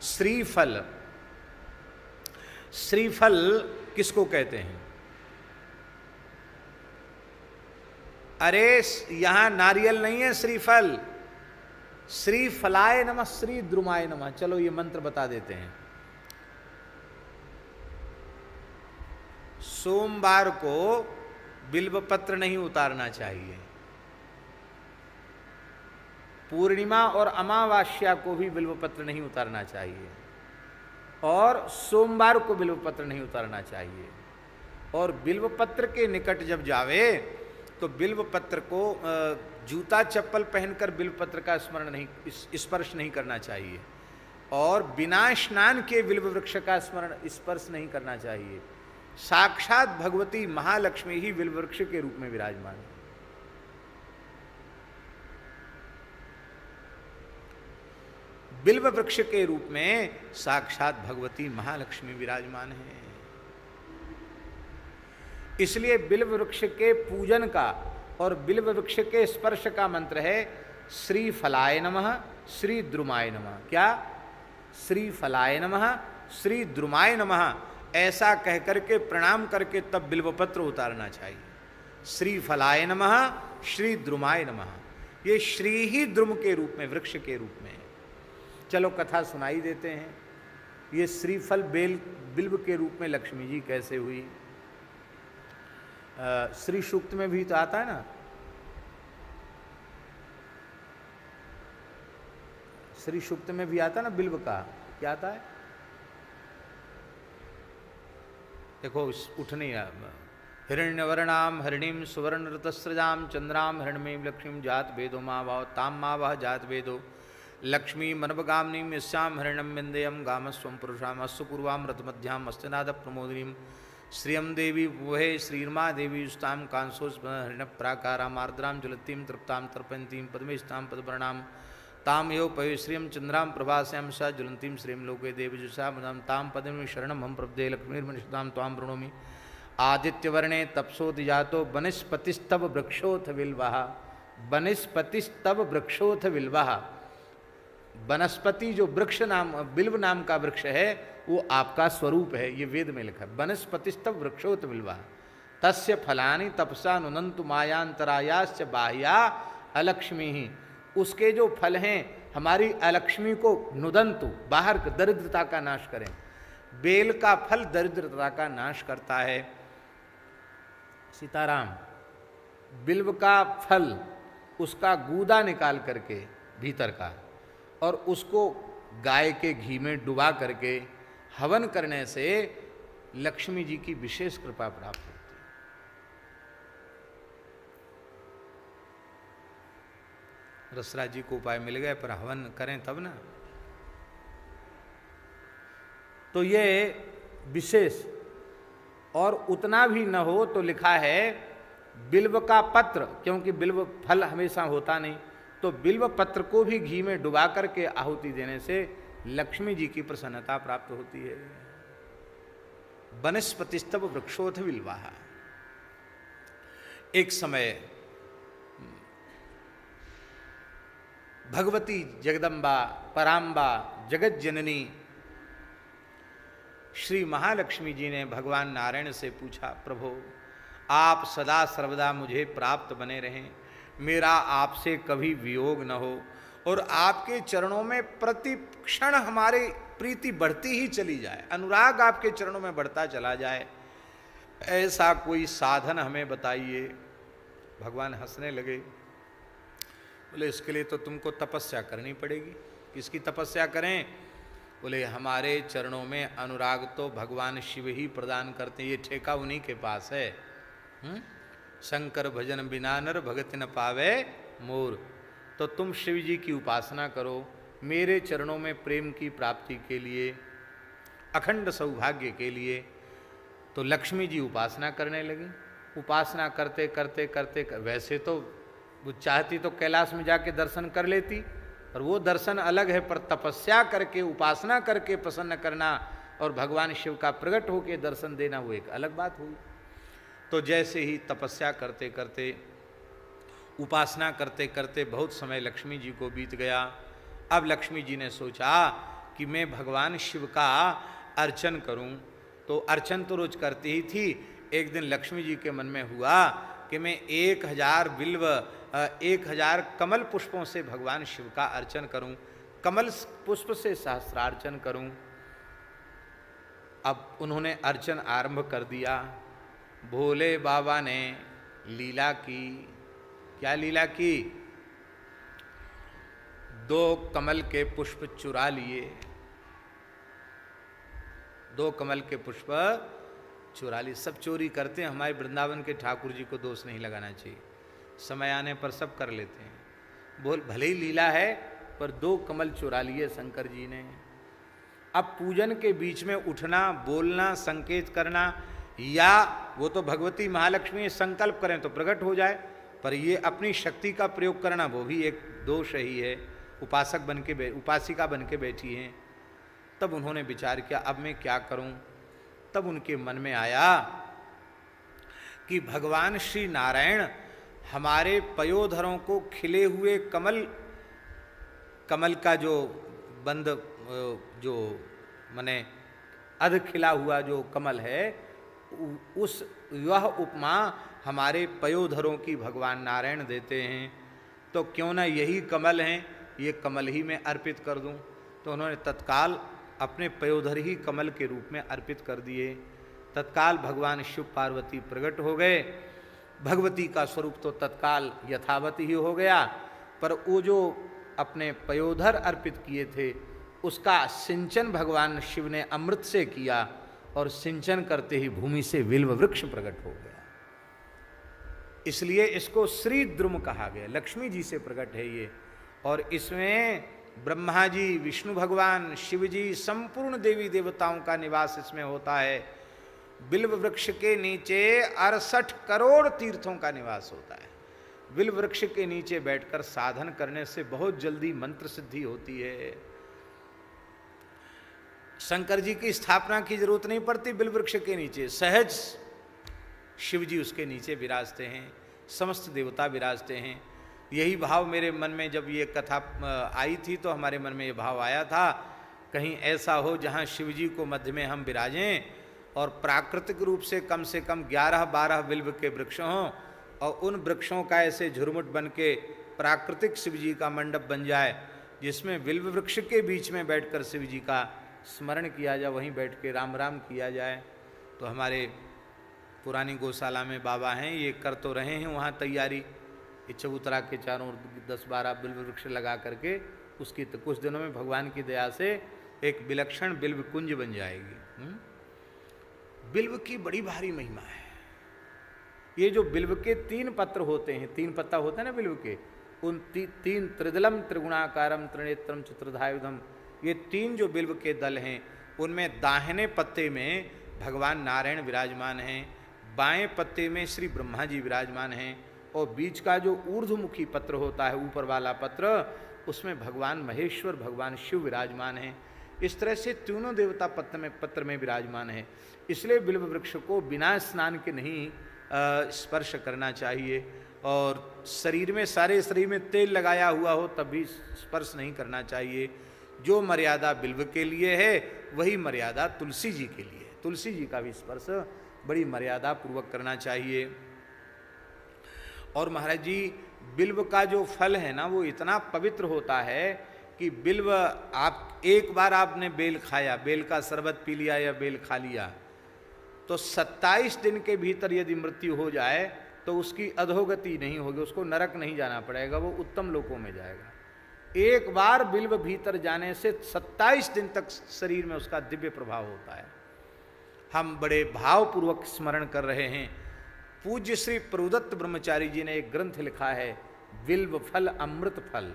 श्रीफल, श्रीफल किसको कहते हैं? अरे यहां नारियल नहीं है श्रीफल, श्रीफलाय नमः, श्री द्रुमाय नमः। चलो ये मंत्र बता देते हैं। सोमवार को बिल्व पत्र नहीं उतारना चाहिए, पूर्णिमा और अमावास्या को भी बिल्व पत्र नहीं उतारना चाहिए, और सोमवार को बिल्व पत्र नहीं उतारना चाहिए। और बिल्व पत्र के निकट जब जावे तो बिल्व पत्र को जूता चप्पल पहनकर बिल्व पत्र का स्मरण नहीं, स्पर्श नहीं करना चाहिए, और बिना स्नान के बिल्व वृक्ष का स्मरण स्पर्श नहीं करना चाहिए। साक्षात भगवती महालक्ष्मी ही बिल्व वृक्ष के रूप में विराजमान है। बिल्व वृक्ष के रूप में साक्षात भगवती महालक्ष्मी विराजमान है। इसलिए बिल्व वृक्ष के पूजन का और बिल्व वृक्ष के स्पर्श का मंत्र है श्री फलाय नमः, श्री द्रुमाय नमः। क्या? श्री फलाय नमः, श्री द्रुमाय नमः, ऐसा कह करके प्रणाम करके तब बिल्वपत्र उतारना चाहिए। श्री फलाय नमः, श्री द्रुमाय नमः। ये श्री ही द्रुम के रूप में, वृक्ष के रूप में। चलो कथा सुनाई देते हैं। ये श्रीफल बिल्व के रूप में लक्ष्मी जी कैसे हुई? श्री सूक्त में भी तो आता है ना, श्री सूक्त में भी आता है ना बिल्व का। क्या आता है? देखो उठ नहीं रहा। हिरण्यवर्णाम हरिणीम सुवर्ण ऋतस्रजाम चंद्राम हिरण्यमीं लक्ष्मीं जात वेदो माँ भाव ताम माँ वह जात वेदो लक्ष्मी मनवगामनीम यस्याम हिरण्यम विंदेयम गामस्वम पुरुषाम अस्तुपूर्वाम रथमध्याम अस्तिनाद प्रमोदिनीम श्रियम देवी वहे श्रीर्मा देवी युष्टाम कांसोस हरिण प्राकाराम आर्द्राम ज्वलतीम तृप्ताम तर्पयंतीम पद्मेष्टाम पदवर्णाम ताम यो पय श्रियम चंद्राम प्रभास्याम स ज्वलंतीम श्रीम लोके देवजुषा मुदाम ताम पद्म शरणम हम प्रपदे लक्ष्मीर्मनिषताम ताम प्रणोमि आदित्यवर्णे तपसोदिजातो वनस्पतिस्तव वृक्षोथ विल्वाह। वनस्पतिस्तव वृक्षोथ विल्वाह। वनस्पति जो वृक्ष नाम बिल्व नाम का वृक्ष है वो आपका स्वरूप है, ये वेद में लिखा है। वनस्पतिस्तव वृक्षोत विल्वा तस्य फलानि तपसा नुनंतु मायांतरायाश्च बाह्या अलक्ष्मी ही। उसके जो फल हैं हमारी अलक्ष्मी को नुदंतु, बाहर दरिद्रता का नाश करें। बेल का फल दरिद्रता का नाश करता है। सीताराम, बिल्व का फल उसका गूदा निकाल करके भीतर का, और उसको गाय के घी में डुबा करके हवन करने से लक्ष्मी जी की विशेष कृपा प्राप्त होती है। रसराज जी को उपाय मिल गए, पर हवन करें तब ना। तो ये विशेष, और उतना भी न हो तो लिखा है बिल्व का पत्र, क्योंकि बिल्व फल हमेशा होता नहीं, तो बिल्व पत्र को भी घी में डुबा करके आहुति देने से लक्ष्मी जी की प्रसन्नता प्राप्त होती है। वनस्पतिस्तव वृक्षोथ विल्वाह। एक समय भगवती जगदम्बा पराम्बा जगत जननी श्री महालक्ष्मी जी ने भगवान नारायण से पूछा, प्रभु आप सदा सर्वदा मुझे प्राप्त बने रहें, मेरा आपसे कभी वियोग न हो, और आपके चरणों में प्रति क्षण हमारी प्रीति बढ़ती ही चली जाए, अनुराग आपके चरणों में बढ़ता चला जाए, ऐसा कोई साधन हमें बताइए। भगवान हंसने लगे, बोले इसके लिए तो तुमको तपस्या करनी पड़ेगी। किसकी तपस्या करें? बोले हमारे चरणों में अनुराग तो भगवान शिव ही प्रदान करते हैं, ये ठेका उन्हीं के पास है। शंकर भजन बिना नर भगत न पावे मोर। तो तुम शिव जी की उपासना करो, मेरे चरणों में प्रेम की प्राप्ति के लिए, अखंड सौभाग्य के लिए। तो लक्ष्मी जी उपासना करने लगी। उपासना करते करते करते वैसे तो वो चाहती तो कैलाश में जाके दर्शन कर लेती, पर वो दर्शन अलग है, पर तपस्या करके उपासना करके प्रसन्न करना और भगवान शिव का प्रकट होकर दर्शन देना वो एक अलग बात हुई। तो जैसे ही तपस्या करते करते उपासना करते करते बहुत समय लक्ष्मी जी को बीत गया। अब लक्ष्मी जी ने सोचा कि मैं भगवान शिव का अर्चन करूं। तो अर्चन तो रोज करती ही थी। एक दिन लक्ष्मी जी के मन में हुआ कि मैं 1000 बिल्व 1000 कमल पुष्पों से भगवान शिव का अर्चन करूं, कमल पुष्प से सहस्रार्चन करूं। अब उन्होंने अर्चन आरंभ कर दिया। भोले बाबा ने लीला की। क्या लीला की? 2 कमल के पुष्प चुरा लिए। 2 कमल के पुष्प चुरा लिए। सब चोरी करते हैं, हमारे वृंदावन के ठाकुर जी को दोष नहीं लगाना चाहिए, समय आने पर सब कर लेते हैं। बोल भले ही लीला है, पर 2 कमल चुरा लिए शंकर जी ने। अब पूजन के बीच में उठना, बोलना, संकेत करना, या वो तो भगवती महालक्ष्मी संकल्प करें तो प्रकट हो जाए, पर ये अपनी शक्ति का प्रयोग करना वो भी एक दोष ही है। उपासक बन के उपासिका बन के बैठी हैं। तब उन्होंने विचार किया अब मैं क्या करूं। तब उनके मन में आया कि भगवान श्री नारायण हमारे पयोधरों को खिले हुए कमल का जो बंद जो माने अध खिला हुआ जो कमल है, उस वह उपमा हमारे पयोधरों की भगवान नारायण देते हैं, तो क्यों ना यही कमल हैं, ये कमल ही मैं अर्पित कर दूं। तो उन्होंने तत्काल अपने पयोधर ही कमल के रूप में अर्पित कर दिए। तत्काल भगवान शिव पार्वती प्रकट हो गए। भगवती का स्वरूप तो तत्काल यथावत ही हो गया, पर वो जो अपने पयोधर अर्पित किए थे उसका सिंचन भगवान शिव ने अमृत से किया, और सिंचन करते ही भूमि से बिल्व वृक्ष प्रकट हो गया। इसलिए इसको श्री द्रुम कहा गया। लक्ष्मी जी से प्रकट है ये, और इसमें ब्रह्मा जी, विष्णु भगवान, शिव जी, संपूर्ण देवी देवताओं का निवास इसमें होता है। बिल्व वृक्ष के नीचे 68 करोड़ तीर्थों का निवास होता है। बिल्व वृक्ष के नीचे बैठकर साधन करने से बहुत जल्दी मंत्र सिद्धि होती है। शंकर जी की स्थापना की जरूरत नहीं पड़ती। बिल्व वृक्ष के नीचे सहज शिव जी उसके नीचे विराजते हैं, समस्त देवता विराजते हैं। यही भाव मेरे मन में जब ये कथा आई थी तो हमारे मन में ये भाव आया था, कहीं ऐसा हो जहाँ शिव जी को मध्य में हम विराजें और प्राकृतिक रूप से कम 11-12 बिल्व के वृक्ष हों, और उन वृक्षों का ऐसे झुरमुट बन के प्राकृतिक शिव जी का मंडप बन जाए, जिसमें बिल्व वृक्ष के बीच में बैठकर शिव जी का स्मरण किया जाए, वहीं बैठ के राम राम किया जाए। तो हमारे पुरानी गौशाला में बाबा हैं, ये कर तो रहे हैं वहाँ तैयारी। ये चबूतरा के चारों 10-12 बिल्व वृक्ष लगा करके उसकी तो कुछ दिनों में भगवान की दया से एक विलक्षण बिल्व कुंज बन जाएगी। बिल्व की बड़ी भारी महिमा है। ये जो बिल्व के 3 पत्र होते हैं, 3 पत्ता होता है ना बिल्व के, उन 3 त्रिदलम त्रिगुणाकारम त्रिनेत्रम चतुर्धायुधम, ये 3 जो बिल्व के दल हैं उनमें दाहिने पत्ते में भगवान नारायण विराजमान हैं, बाएं पत्ते में श्री ब्रह्मा जी विराजमान हैं, और बीच का जो ऊर्ध्वमुखी पत्र होता है, ऊपर वाला पत्र, उसमें भगवान महेश्वर भगवान शिव विराजमान हैं। इस तरह से तीनों देवता पत्र में विराजमान है। इसलिए बिल्व वृक्ष को बिना स्नान के नहीं स्पर्श करना चाहिए, और शरीर में सारे शरीर में तेल लगाया हुआ हो तब भी स्पर्श नहीं करना चाहिए। जो मर्यादा बिल्व के लिए है वही मर्यादा तुलसी जी के लिए है। तुलसी जी का भी स्पर्श बड़ी मर्यादा पूर्वक करना चाहिए। और महाराज जी, बिल्व का जो फल है ना वो इतना पवित्र होता है कि बिल्व आप एक बार आपने बेल खाया, बेल का शरबत पी लिया या बेल खा लिया, तो 27 दिन के भीतर यदि मृत्यु हो जाए तो उसकी अधोगति नहीं होगी, उसको नरक नहीं जाना पड़ेगा, वो उत्तम लोकों में जाएगा। एक बार बिल्व भीतर जाने से 27 दिन तक शरीर में उसका दिव्य प्रभाव होता है। हम बड़े भावपूर्वक स्मरण कर रहे हैं। पूज्य श्री प्रभुदत्त ब्रह्मचारी जी ने एक ग्रंथ लिखा है, बिल्व फल अमृत फल।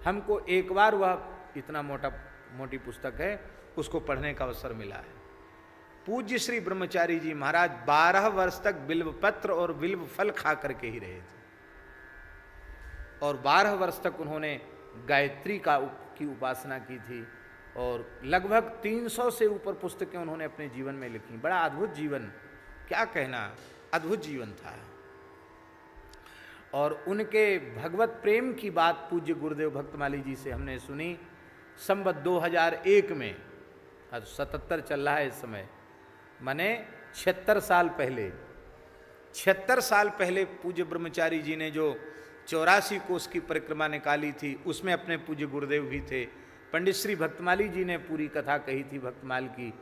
हमको एक बार वह इतना मोटी पुस्तक है, उसको पढ़ने का अवसर मिला है। पूज्य श्री ब्रह्मचारी जी महाराज 12 वर्ष तक बिल्व पत्र और बिल्व फल खा करके ही रहे थे, और 12 वर्ष तक उन्होंने गायत्री की उपासना की थी, और लगभग 300 से ऊपर पुस्तकें उन्होंने अपने जीवन में लिखी। बड़ा अद्भुत जीवन, क्या कहना, अद्भुत जीवन था। और उनके भगवत प्रेम की बात पूज्य गुरुदेव भक्तमाली जी से हमने सुनी। संवत 2001 में, आज 77 चल रहा है इस समय, माने 76 साल पहले, 76 साल पहले पूज्य ब्रह्मचारी जी ने जो 84 कोस की परिक्रमा निकाली थी, उसमें अपने पूज्य गुरुदेव भी थे। पंडित श्री भक्तमाली जी ने पूरी कथा कही थी भक्तमाल की,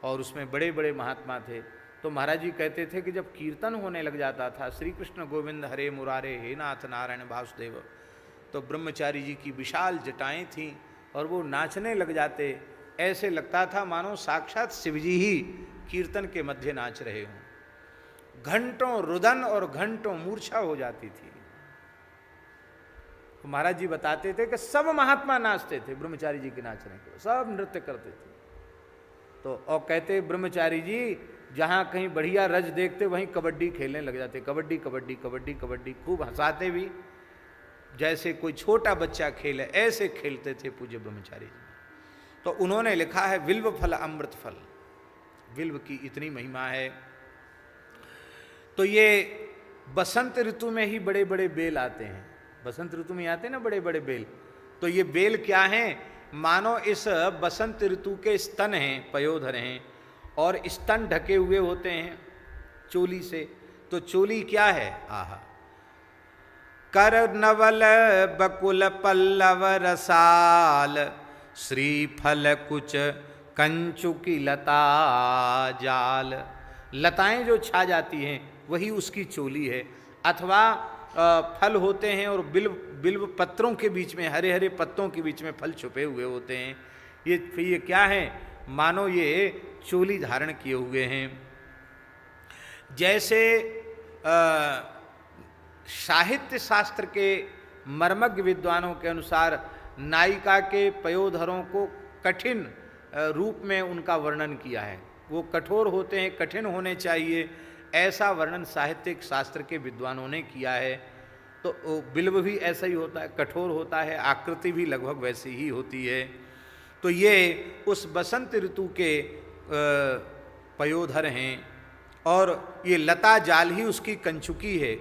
और उसमें बड़े बड़े महात्मा थे। तो महाराज जी कहते थे कि जब कीर्तन होने लग जाता था, श्री कृष्ण गोविंद हरे मुरारे हे नाथ नारायण वासुदेव, तो ब्रह्मचारी जी की विशाल जटाएं थीं और वो नाचने लग जाते। ऐसे लगता था मानो साक्षात शिव जी ही कीर्तन के मध्य नाच रहे हों। घंटों रुदन और घंटों मूर्छा हो जाती थी। तो महाराज जी बताते थे कि सब महात्मा नाचते थे ब्रह्मचारी जी के नाचने को, सब नृत्य करते थे। तो और कहते ब्रह्मचारी जी जहाँ कहीं बढ़िया रज देखते वहीं कबड्डी खेलने लग जाते, कबड्डी कबड्डी कबड्डी कबड्डी, खूब हंसाते भी, जैसे कोई छोटा बच्चा खेले ऐसे खेलते थे पूज्य ब्रह्मचारी जी। तो उन्होंने लिखा है विल्व फल अमृत फल, विल्व की इतनी महिमा है। तो ये बसंत ऋतु में ही बड़े बड़े बेल आते हैं, बसंत ऋतु में आते हैं ना बड़े बड़े बेल। तो ये बेल क्या हैं? मानो इस बसंत ऋतु के स्तन हैं, पयोधर हैं, और स्तन ढके हुए होते हैं चोली से। तो चोली क्या है? आहा, कर नवल बकुल पल्लव रसाल, श्रीफल कुच कंचुकी लता जाल। लताएं जो छा जाती हैं वही उसकी चोली है। अथवा फल होते हैं और बिल्व पत्रों के बीच में, हरे हरे पत्तों के बीच में फल छुपे हुए होते हैं। ये क्या है? मानो ये चोली धारण किए हुए हैं। जैसे साहित्य शास्त्र के मर्मज्ञ विद्वानों के अनुसार नायिका के पयोधरों को कठिन रूप में उनका वर्णन किया है, वो कठोर होते हैं, कठिन होने चाहिए, ऐसा वर्णन साहित्यिक शास्त्र के विद्वानों ने किया है। तो बिल्व भी ऐसा ही होता है, कठोर होता है, आकृति भी लगभग वैसी ही होती है। तो ये उस बसंत ऋतु के पयोधर हैं, और ये लता जाल ही उसकी कंचुकी है।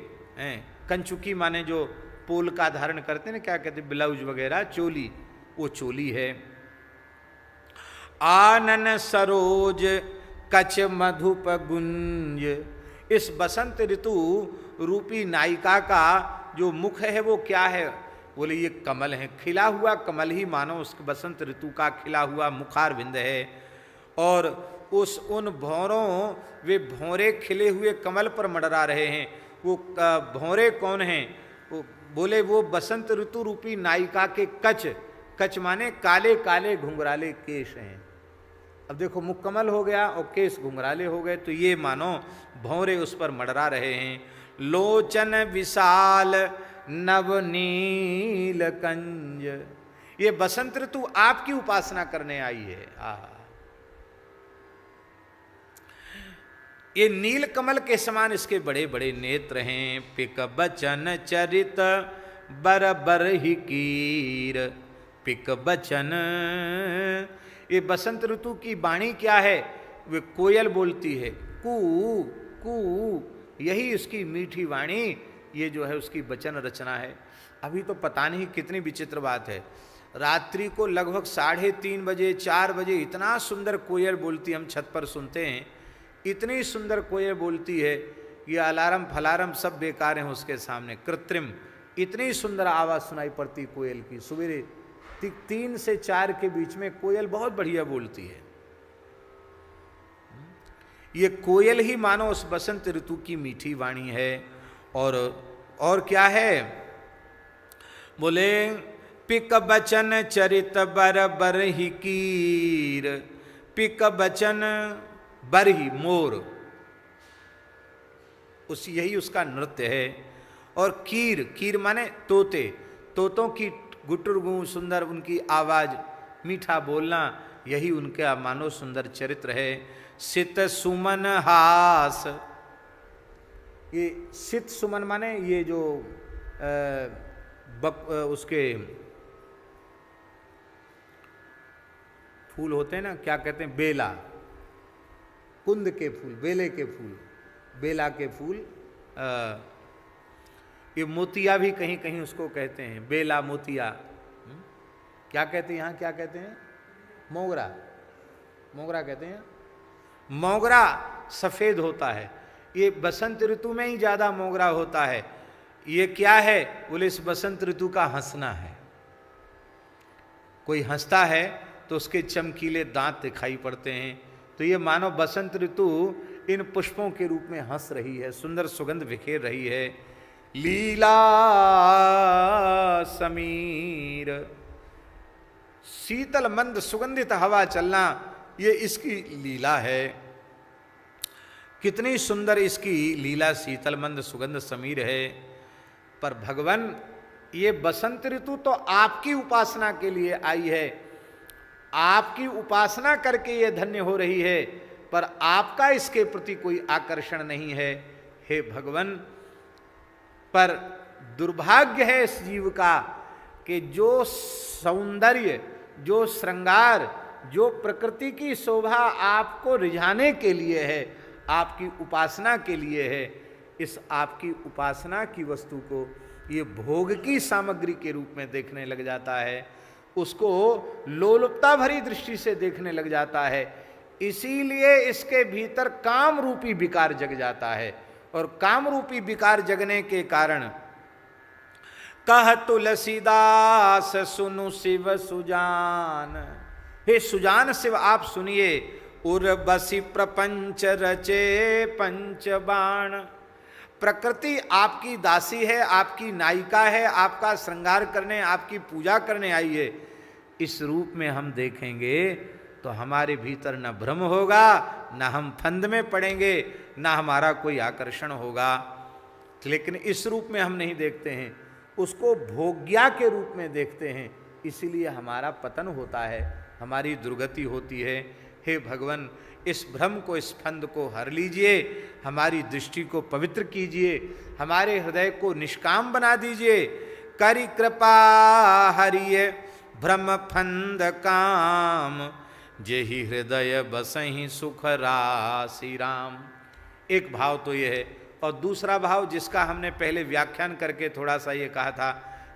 कंचुकी माने जो पोल का धारण करते हैं ना, क्या कहते हैं, ब्लाउज वगैरह, चोली, वो चोली है। आनन सरोज कच मधुप गुंज, इस बसंत ऋतु रूपी नायिका का जो मुख है वो क्या है? बोले ये कमल है, खिला हुआ कमल ही मानो उस बसंत ऋतु का खिला हुआ मुखार बिंद है। और उन भौरों, वे भौरे खिले हुए कमल पर मंडरा रहे हैं। वो भौरे कौन हैं? बोले वो बसंत ऋतु रूपी नायिका के कच, कच माने काले काले घुंघराले केश हैं। अब देखो मुख कमल हो गया और केस घुंघराले हो गए, तो ये मानो भौरे उस पर मडरा रहे हैं। लोचन विशाल नवनील कंज, ये बसंत ऋतु आपकी उपासना करने आई है। ये नील कमल के समान इसके बड़े बड़े नेत्र हैं। पिक बचन चरित बर बर ही कीर, पिक बचन, ये बसंत ऋतु की वाणी क्या है? वे कोयल बोलती है, कू कू, यही उसकी मीठी वाणी, ये जो है उसकी वचन रचना है। अभी तो पता नहीं कितनी विचित्र बात है, रात्रि को लगभग 3:30 बजे 4 बजे इतना सुंदर कोयल बोलती, हम छत पर सुनते हैं, इतनी सुंदर कोयल बोलती है, ये अलार्म फलार्म सब बेकार हैं उसके सामने, कृत्रिम। इतनी सुंदर आवाज़ सुनाई पड़ती कोयल की, सवेरे 3 से 4 के बीच में कोयल बहुत बढ़िया बोलती है। ये कोयल ही मानो उस बसंत ऋतु की मीठी वाणी है। और क्या है? बोले पिक बचन चरित बर बर ही कीर, पिक बचन बर ही मोर, यही उसका नृत्य है। और कीर, कीर माने तोते, तोतों की गुटुरगू सुंदर उनकी आवाज, मीठा बोलना, यही उनका मानो सुंदर चरित्र है। सित सुमन हास, ये सित सुमन माने ये जो उसके फूल होते हैं ना, क्या कहते हैं, बेला, कुंद के फूल, बेले के फूल, बेला के फूल, ये मोतिया भी कहीं कहीं उसको कहते हैं, बेला मोतिया। क्या कहते हैं यहाँ, क्या कहते हैं? मोगरा, मोगरा कहते हैं। मोगरा सफेद होता है, ये बसंत ऋतु में ही ज्यादा मोगरा होता है। ये क्या है? बोले इस बसंत ऋतु का हंसना है। कोई हंसता है तो उसके चमकीले दांत दिखाई पड़ते हैं, तो ये मानो बसंत ऋतु इन पुष्पों के रूप में हंस रही है, सुंदर सुगंध बिखेर रही है। लीला समीर, शीतल मंद सुगंधित हवा चलना, ये इसकी लीला है। कितनी सुंदर इसकी लीला शीतल मंद सुगंध समीर है। पर भगवान, ये बसंत ऋतु तो आपकी उपासना के लिए आई है, आपकी उपासना करके ये धन्य हो रही है, पर आपका इसके प्रति कोई आकर्षण नहीं है। हे भगवान, पर दुर्भाग्य है इस जीव का कि जो सौंदर्य, जो श्रृंगार, जो प्रकृति की शोभा आपको रिझाने के लिए है, आपकी उपासना के लिए है, इस आपकी उपासना की वस्तु को ये भोग की सामग्री के रूप में देखने लग जाता है, उसको लोलुपता भरी दृष्टि से देखने लग जाता है। इसीलिए इसके भीतर काम रूपी विकार जग जाता है, और काम रूपी विकार जगने के कारण कह तुलसीदास सुनु शिव सुजान, हे सुजान शिव आप सुनिए। उर्वशी प्रपंच रचे पंचबाण, प्रकृति आपकी दासी है, आपकी नायिका है, आपका श्रृंगार करने, आपकी पूजा करने आई है। इस रूप में हम देखेंगे तो हमारे भीतर न भ्रम होगा, न हम फंद में पड़ेंगे, न हमारा कोई आकर्षण होगा। लेकिन इस रूप में हम नहीं देखते हैं, उसको भोग्या के रूप में देखते हैं, इसीलिए हमारा पतन होता है, हमारी दुर्गति होती है। हे भगवान, इस भ्रम को, इस फंद को हर लीजिए, हमारी दृष्टि को पवित्र कीजिए, हमारे हृदय को निष्काम बना दीजिए। करी कृपा हरिये भ्रम फंद काम, जेहि हृदय बसहि सुख राशि राम। एक भाव तो ये है, और दूसरा भाव जिसका हमने पहले व्याख्यान करके थोड़ा सा ये कहा था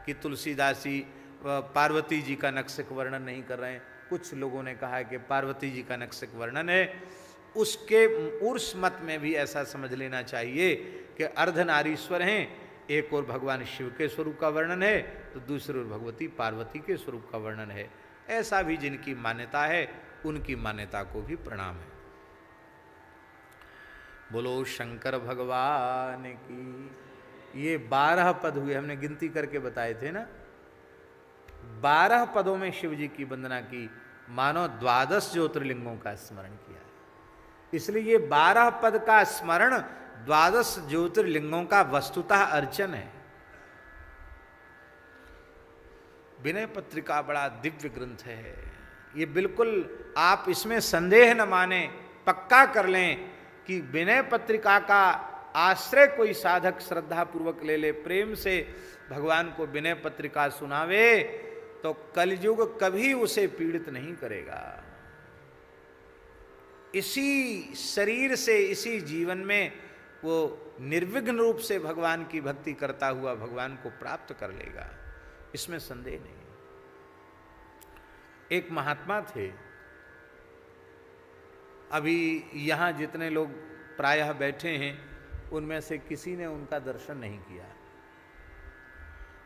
कि तुलसीदास जी पार्वती जी का नक्सिक वर्णन नहीं कर रहे हैं। कुछ लोगों ने कहा है कि पार्वती जी का नक्सिक वर्णन है, उसके उस मत में भी ऐसा समझ लेना चाहिए कि अर्धनारीश्वर हैं, एक और भगवान शिव के स्वरूप का वर्णन है, तो दूसरी ओर भगवती पार्वती के स्वरूप का वर्णन है। ऐसा भी जिनकी मान्यता है, उनकी मान्यता को भी प्रणाम है। बोलो शंकर भगवान की। ये 12 पद हुए, हमने गिनती करके बताए थे ना। 12 पदों में शिव जी की वंदना की, मानो 12 ज्योतिर्लिंगों का स्मरण किया है। इसलिए ये 12 पद का स्मरण 12 ज्योतिर्लिंगों का वस्तुतः अर्चन है। विनय पत्रिका बड़ा दिव्य ग्रंथ है, ये बिल्कुल आप इसमें संदेह न माने, पक्का कर लें कि विनय पत्रिका का आश्रय कोई साधक श्रद्धा पूर्वक ले ले, प्रेम से भगवान को विनय पत्रिका सुनावे, तो कलयुग कभी उसे पीड़ित नहीं करेगा। इसी शरीर से, इसी जीवन में वो निर्विघ्न रूप से भगवान की भक्ति करता हुआ भगवान को प्राप्त कर लेगा, इसमें संदेह नहीं। एक महात्मा थे, अभी यहाँ जितने लोग प्रायः बैठे हैं उनमें से किसी ने उनका दर्शन नहीं किया।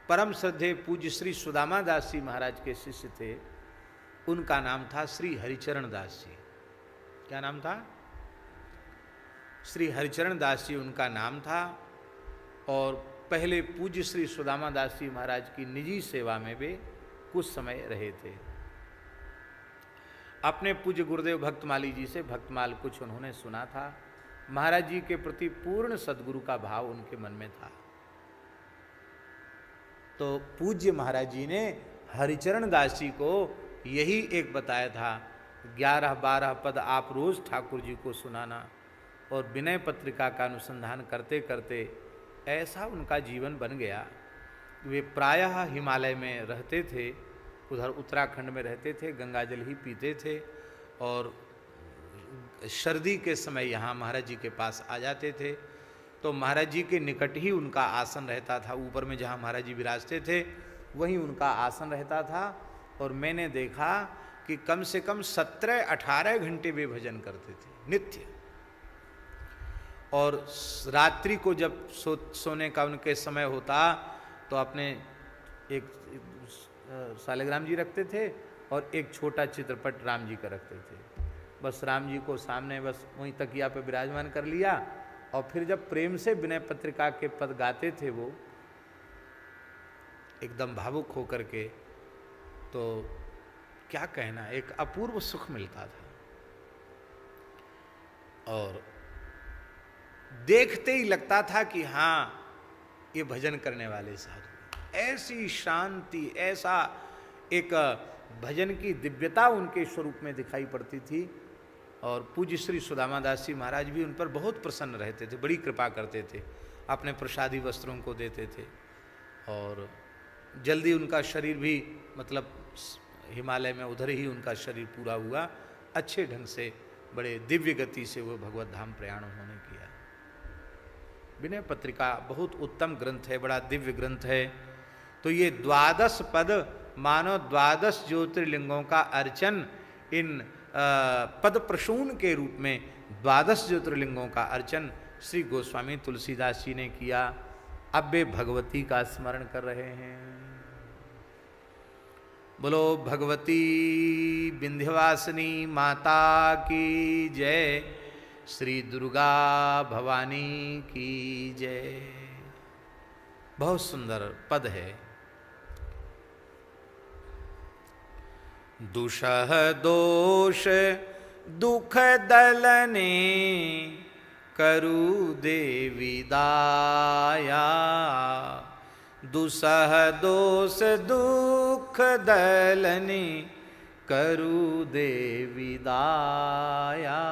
परम श्रद्धेय पूज्य श्री सुदामा दास जी महाराज के शिष्य थे, उनका नाम था श्री हरिचरण दास जी। क्या नाम था? श्री हरिचरण दास जी उनका नाम था, और पहले पूज्य श्री सुदामा दास जी महाराज की निजी सेवा में वे कुछ समय रहे थे। अपने पूज्य गुरुदेव भक्तमाली जी से भक्तमाल कुछ उन्होंने सुना था। महाराज जी के प्रति पूर्ण सद्गुरु का भाव उनके मन में था। तो पूज्य महाराज जी ने हरिचरण दास जी को यही एक बताया था, 11-12 पद आप रोज ठाकुर जी को सुनाना। और विनय पत्रिका का अनुसंधान करते करते ऐसा उनका जीवन बन गया। वे प्रायः हिमालय में रहते थे, उधर उत्तराखंड में रहते थे, गंगा जल ही पीते थे, और सर्दी के समय यहाँ महाराज जी के पास आ जाते थे। तो महाराज जी के निकट ही उनका आसन रहता था। ऊपर में जहाँ महाराज जी विराजते थे वहीं उनका आसन रहता था। और मैंने देखा कि कम से कम 17-18 घंटे वे भजन करते थे नित्य। और रात्रि को जब सोने का उनके समय होता तो अपने एक सालिग्राम जी रखते थे और एक छोटा चित्रपट राम जी का रखते थे। बस राम जी को सामने बस वहीं तकिया पे विराजमान कर लिया। और फिर जब प्रेम से विनय पत्रिका के पद गाते थे वो एकदम भावुक होकर के, तो क्या कहना, एक अपूर्व सुख मिलता था। और देखते ही लगता था कि हाँ ये भजन करने वाले साधु। ऐसी शांति, ऐसा एक भजन की दिव्यता उनके स्वरूप में दिखाई पड़ती थी। और पूज्य श्री सुदामा दास जी महाराज भी उन पर बहुत प्रसन्न रहते थे, बड़ी कृपा करते थे, अपने प्रसादी वस्त्रों को देते थे। और जल्दी उनका शरीर भी मतलब हिमालय में उधर ही उनका शरीर पूरा हुआ, अच्छे ढंग से बड़े दिव्य गति से वो भगवत धाम प्रयाण उन्होंने किया। विनय पत्रिका बहुत उत्तम ग्रंथ है, बड़ा दिव्य ग्रंथ है। तो ये 12 पद मानो 12 ज्योतिर्लिंगों का अर्चन, इन पद प्रसून के रूप में 12 ज्योतिर्लिंगों का अर्चन श्री गोस्वामी तुलसीदास जी ने किया। अब वे भगवती का स्मरण कर रहे हैं। बोलो भगवती विंध्यवासिनी माता की जय, श्री दुर्गा भवानी की जय। बहुत सुंदर पद है। दुषह दोष दुख दलने करु देवी दाया, दुसह दोष दुख दलने करु देवी दाया,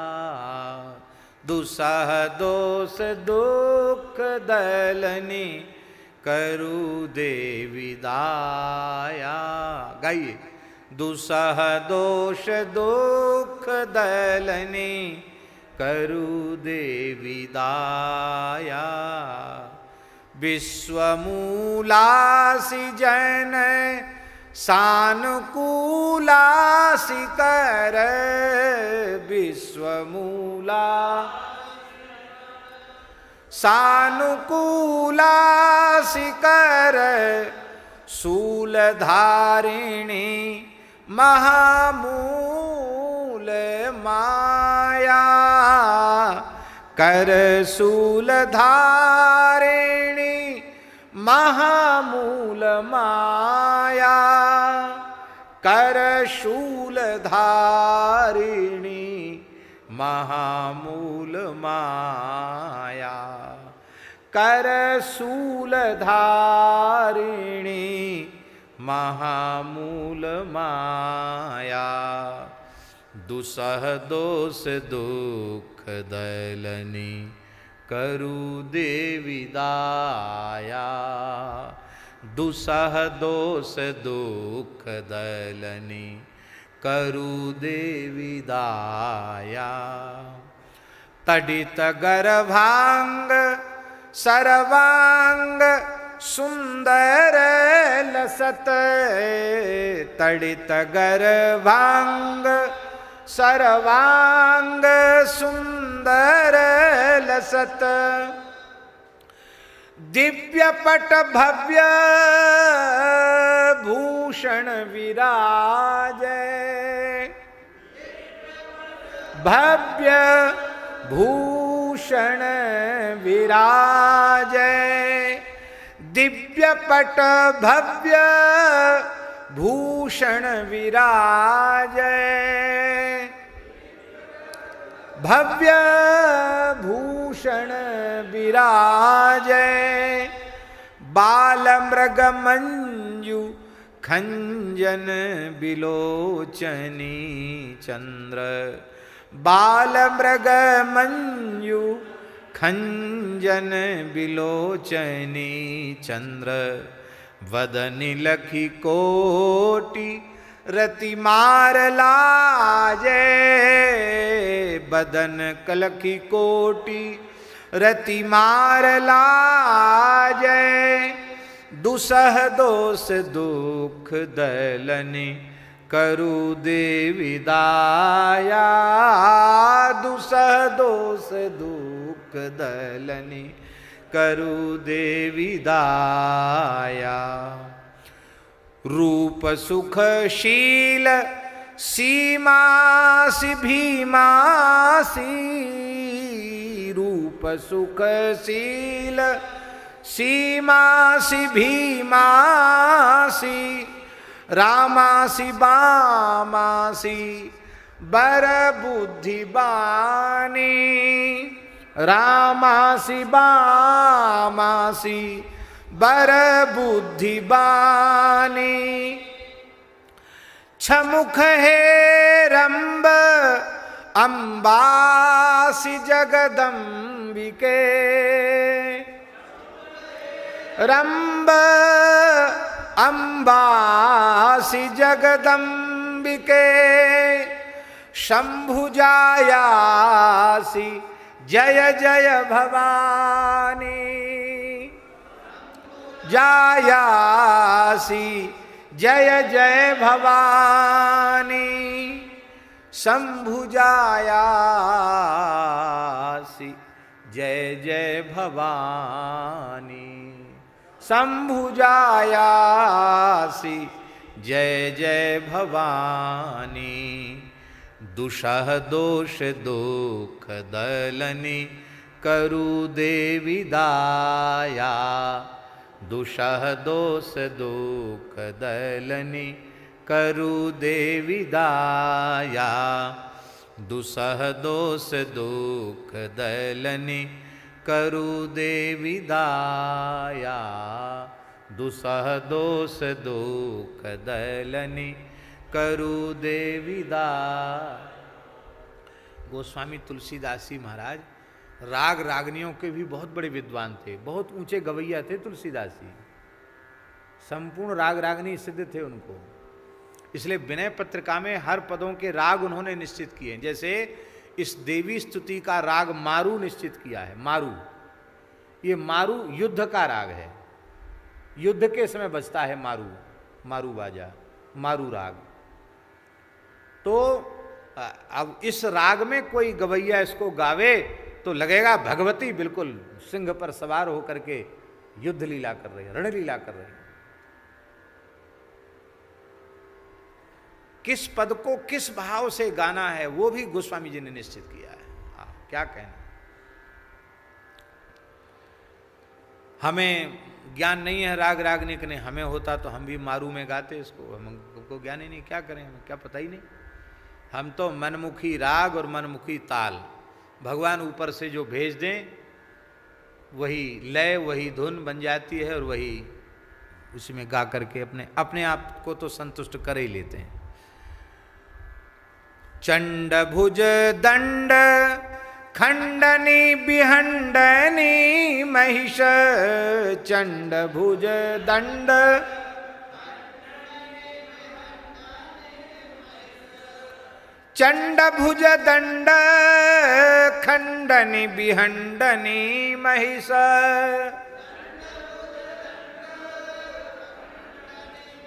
दुसह दोष दुख दलने करु देवी दाया। गाइए। दुसह दोष दुख दलने करु देवी दाया, विश्वमूलासि जन सानुकूलासि कर, विश्वमूला सानुकूलासि कर, शूलधारिणी महामूल माया, कर शूलधारिणी महामूल माया, कर शूलधारिणी महामूल माया, कर शूलधारिणी महामूल माया, दुसह दोष दुख दलनी करु देवी दाया, दुसह दोष दुख दलनी करु देवी दाया, तडित गर्भांग सर्वांग सुंदर लसत, तडित गर्भांग सर्वांग सुंदर लसत, दिव्य पट भव्य भूषण विराजे, भव्य भूषण विराजे, दिव्य पट भव्य भूषण विराजे, भव्य भूषण विराजे, बाल मृग मंजू खंजन बिलोचनी चंद्र, बाल मृग मंजू खंजन बिलोचनी चंद्र, वदनि लखी कोटि रति मार लाजे, बदन कलखी कोटि रति मार लाजय, दुसह दोष दुख दलनि करु देवी दाया, दुसह दोष दुख दलनि करु देवी दाया। रूप सुख शील सीमासी भीमासी, रूप सुख शील सीमासी भीमासी, रामासी बामासी बर बुद्धि बानी, रामासी बामासी बर बुद्धि बानी। छमुख हे रंब अम्बासी जगदम्बिके, रंब अम्बासी जगदम्बिके, शंभु जायासी जय जय भवानी, जायासी जय जय भवानी, शंभु जायासी जय जय भवानी, शंभु जायासी जय जय भवानी। दुषह दोष दुख दलनि करु देवी दाया, दुषह दोष दुख दलनि करु देवी दाया, दुसह दोष दुख दलनि करु देवी दाया, दुसह दोष दुख दलनि करु देवी दाया। गोस्वामी तुलसीदास जी महाराज राग रागनियों के भी बहुत बड़े विद्वान थे, बहुत ऊंचे गवैया थे तुलसीदास जी, संपूर्ण राग रागनी सिद्ध थे उनको। इसलिए विनय पत्रिका में हर पदों के राग उन्होंने निश्चित किए। जैसे इस देवी स्तुति का राग मारू निश्चित किया है। मारू, ये मारू युद्ध का राग है, युद्ध के समय बजता है मारू, मारू बाजा, मारू राग। तो अब इस राग में कोई गवैया इसको गावे तो लगेगा भगवती बिल्कुल सिंह पर सवार होकर के युद्ध लीला कर रही है, रणलीला कर रही है। किस पद को किस भाव से गाना है वो भी गोस्वामी जी ने निश्चित किया है। क्या कहना, हमें ज्ञान नहीं है राग रागनी के, हमें होता तो हम भी मारू में गाते इसको, हमको ज्ञान ही नहीं, क्या करें, हमें क्या पता ही नहीं। हम तो मनमुखी राग और मनमुखी ताल भगवान ऊपर से जो भेज दें वही लय वही धुन बन जाती है और वही उसी में गा करके अपने आप को तो संतुष्ट कर ही लेते हैं। चंड भुज दंड खंडनी बिहंडनी महिष, चंड भुज दंड चंड भुज दंड खंडनी बिहंडनी महिष,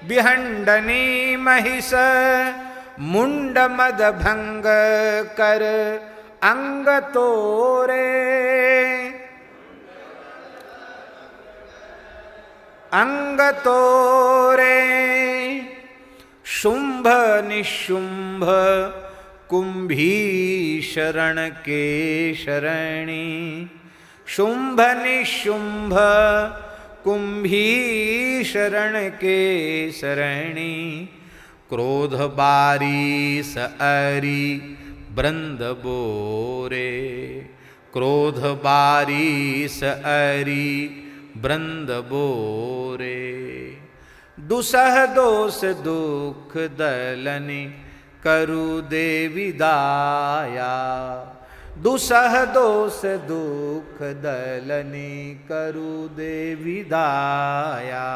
बिहंडनी महिष, मुंड मद भंग कर अंग तोरे, अंग तोरे, शुंभ निशुंभ कुंभी शरण के शरणी, शुंभ निशुंभ कुंभी शरण के शरणी, क्रोध बारिश अरि बृंद बोरे, क्रोध बारिश अरि बृंद बोरे, दुसह दोष दुख दलनि करु देवी दाया, दुसह दोष दुख दलनि करु देवी दाया,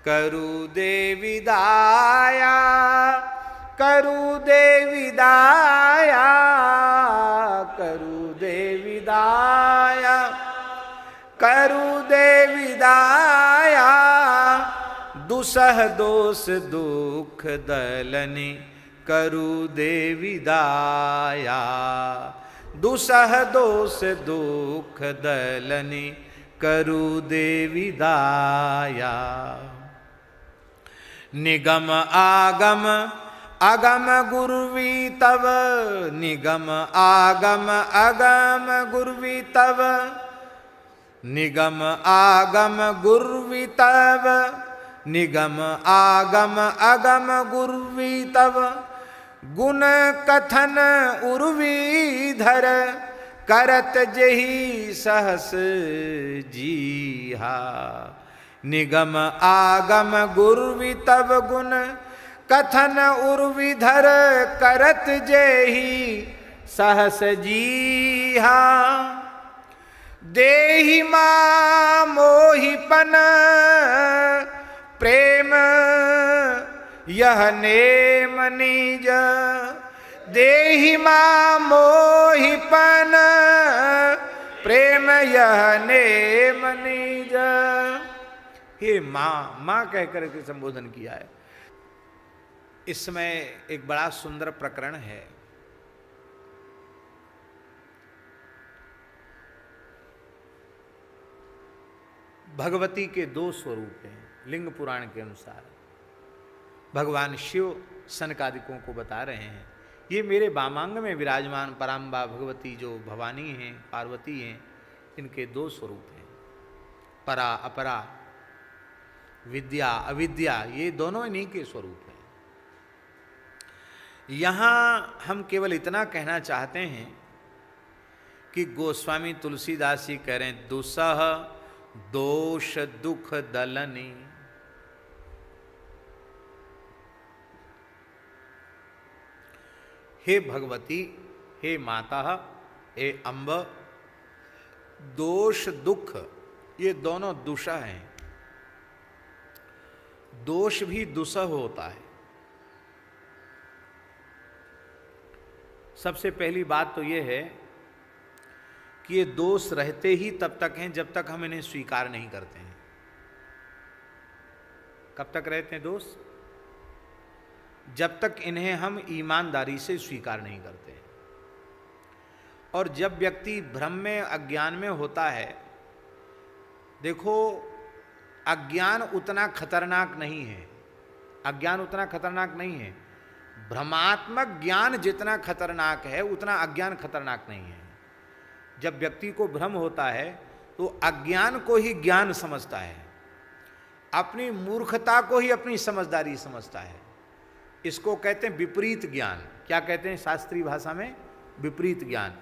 करु देवी दाया, करु देवी दाया, करु दे विदाया, करु दे विदाया, दुसह दोष दुख दलनी करु दे विदाया, दुसह दोष दुख दलनी करु दे विदाया। निगम आगम अगम गुरुवी तव, निगम आगम अगम गुरुवी तव, निगम आगम गुरुवी तव, निगम आगम अगम गुरुवी तव, गुण कथन उर्वी धर, करत जेहि सहस जीहा। निगम आगम गुरुवी तव, गुण कथन उर्विधर, करत जेहि सहस जीहा। देहि मां मोहिपन प्रेम यह नेम निज, देहि मां मोहिपन प्रेम यह नेम निज। हे माँ, माँ कहकर के संबोधन किया है। इसमें एक बड़ा सुंदर प्रकरण है। भगवती के दो स्वरूप हैं लिंग पुराण के अनुसार। भगवान शिव सनकादिकों को बता रहे हैं, ये मेरे वामांग में विराजमान पराम्बा भगवती जो भवानी हैं, पार्वती हैं, इनके दो स्वरूप हैं, परा अपरा, विद्या अविद्या, ये दोनों इन्हीं के स्वरूप हैं। यहाँ हम केवल इतना कहना चाहते हैं कि गोस्वामी तुलसीदास जी कह रहे हैं, दुसह दोष दुख दलनी। हे भगवती, हे माता, हे अम्ब, दोष दुख ये दोनों दुषा हैं। दोष भी दुसह होता है। सबसे पहली बात तो ये है कि ये दोष रहते ही तब तक हैं जब तक हम इन्हें स्वीकार नहीं करते हैं। कब तक रहते हैं दोष? जब तक इन्हें हम ईमानदारी से स्वीकार नहीं करते। और जब व्यक्ति भ्रम में अज्ञान में होता है, देखो अज्ञान उतना खतरनाक नहीं है, अज्ञान उतना खतरनाक नहीं है। भ्रमात्मक ज्ञान जितना खतरनाक है उतना अज्ञान खतरनाक नहीं है। जब व्यक्ति को भ्रम होता है तो अज्ञान को ही ज्ञान समझता है, अपनी मूर्खता को ही अपनी समझदारी समझता है। इसको कहते हैं विपरीत ज्ञान। क्या कहते हैं शास्त्रीय भाषा में? विपरीत ज्ञान।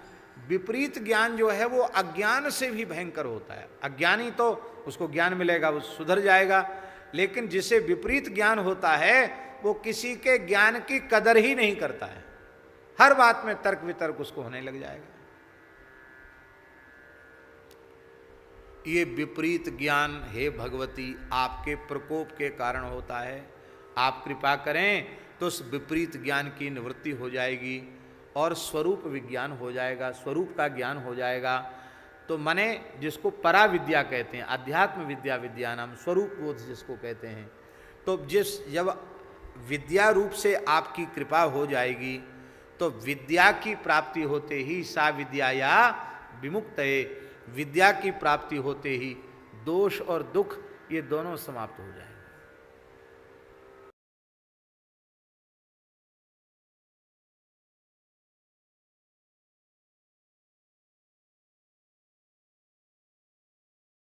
विपरीत ज्ञान जो है वो अज्ञान से भी भयंकर होता है। अज्ञानी तो उसको ज्ञान मिलेगा, वो सुधर जाएगा, लेकिन जिसे विपरीत ज्ञान होता है वो किसी के ज्ञान की कदर ही नहीं करता है। हर बात में तर्क वितर्क उसको होने लग जाएगा। ये विपरीत ज्ञान हे भगवती आपके प्रकोप के कारण होता है। आप कृपा करें तो उस विपरीत ज्ञान की निवृत्ति हो जाएगी और स्वरूप विज्ञान हो जाएगा, स्वरूप का ज्ञान हो जाएगा। तो मने जिसको परा विद्या कहते हैं, अध्यात्म विद्या विद्यानाम, स्वरूप बोध जिसको कहते हैं। तो जब विद्या रूप से आपकी कृपा हो जाएगी तो विद्या की प्राप्ति होते ही सा विद्या या विमुक्तये, विद्या की प्राप्ति होते ही दोष और दुख ये दोनों समाप्त हो जाएंगे।